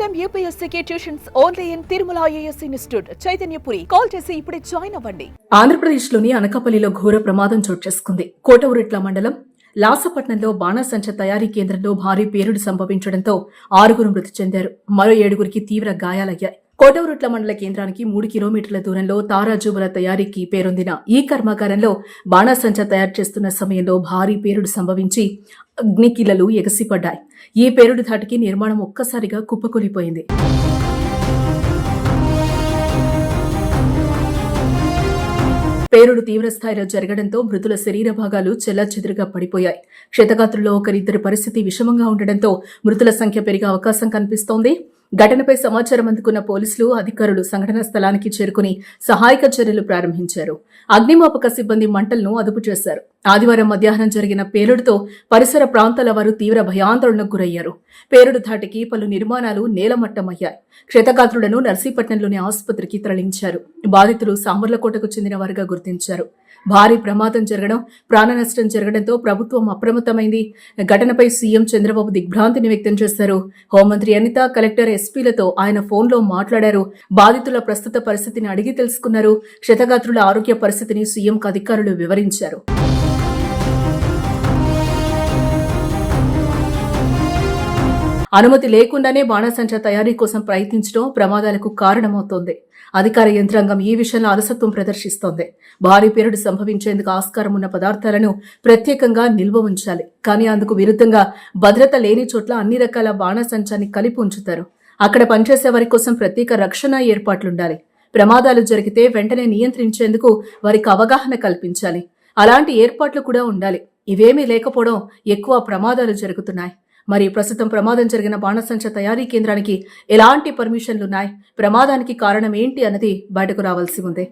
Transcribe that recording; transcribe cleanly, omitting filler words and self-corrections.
Time యూపీఎస్సీకి tuitions only in Tirumala IAS institute Chaitanyapuri. Call చేసి ఇప్పుడే జాయిన్ అవ్వండి. ఆంధ్రప్రదేశ్లోని అనకాపల్లిలో ఘోర ప్రమాదం చోటు చేసుకుంది. కోటవురిట్ల మండలం లాసపట్నంలో బాణాసంచ తయారీ కేంద్రంలో భారీ పేలుడు సంభవించడంతో 6 మృతి చెందారు. మరో 7 తీవ్ర గాయాలయ్యాయి. కోటవురుట్ల మండల కేంద్రానికి 3 కిలోమీటర్ల దూరంలో తారాజువుల తయారీకి పేరొందిన ఈ కర్మాగారంలో బాణాసంచ తయారు చేస్తున్న సమయంలో భారీ పేలుడు సంభవించి అగ్నికిలలు ఎగసిపడ్డాయి. ఈ పేలుడు ధాటికి నిర్మాణం ఒక్కసారిగా కుప్పకూలిపోయింది. పేలుడు తీవ్రస్థాయిలో జరగడంతో మృతుల శరీర భాగాలు చెల్లాచెదురుగా పడిపోయాయి. క్షతగాత్రుల్లో ఒకరిద్దరి పరిస్థితి విషమంగా ఉండడంతో మృతుల సంఖ్య పెరిగే అవకాశం కనిపిస్తోంది. ఘటనపై సమాచారం అందుకున్న పోలీసులు అధికారులు సంఘటనా స్థలానికి చేరుకుని సహాయక చర్యలు ప్రారంభించారు. అగ్నిమాపక సిబ్బంది మంటలను అదుపు చేశారు. ఆదివారం మధ్యాహ్నం జరిగిన పేలుడుతో పరిసర ప్రాంతాల వారు తీవ్ర భయాందోళనకు గురయ్యారు. పేలుడు ధాటికి పలు నిర్మాణాలు నేలమట్టమయ్యాయి. క్షతగాత్రులను నర్సీపట్నంలోని ఆసుపత్రికి తరలించారు. బాధితులు సామర్లకోటకు చెందిన వారుగా గుర్తించారు. భారీ ప్రమాదం జరగడం, ప్రాణ నష్టం జరగడంతో ప్రభుత్వం అప్రమత్తమైంది. ఘటనపై సీఎం చంద్రబాబు దిగ్భ్రాంతిని వ్యక్తం చేశారు. హోంమంత్రి అనిత, కలెక్టర్, ఎస్పీలతో ఆయన ఫోన్లో మాట్లాడారు. బాధితుల ప్రస్తుత పరిస్థితిని అడిగి తెలుసుకున్నారు. క్షతగాత్రుల ఆరోగ్య పరిస్థితిని సీఎంకు అధికారులు వివరించారు. అనుమతి లేకుండానే బాణాసంచా తయారీ కోసం ప్రయత్నించడం ప్రమాదాలకు కారణమవుతోంది. అధికార యంత్రాంగం ఈ విషయంలో అలసత్వం ప్రదర్శిస్తోంది. భారీ పేలుడు సంభవించేందుకు ఆస్కారం ఉన్న పదార్థాలను ప్రత్యేకంగా నిల్వ ఉంచాలి. కానీ అందుకు విరుద్ధంగా భద్రత లేని చోట్ల అన్ని రకాల బాణాసంచాన్ని కలిపి ఉంచుతారు. అక్కడ పనిచేసే వారి కోసం ప్రత్యేక రక్షణ ఏర్పాట్లుండాలి. ప్రమాదాలు జరిగితే వెంటనే నియంత్రించేందుకు వారికి అవగాహన కల్పించాలి. అలాంటి ఏర్పాట్లు కూడా ఉండాలి. ఇవేమీ లేకపోవడం ఎక్కువ ప్రమాదాలు జరుగుతున్నాయి. మరి ప్రస్తుతం ప్రమాదం జరిగిన బాణాసంచ తయారీ కేంద్రానికి ఎలాంటి పర్మిషన్లున్నాయి, ప్రమాదానికి కారణం ఏంటి అన్నది బయటకు రావాల్సి ఉంది.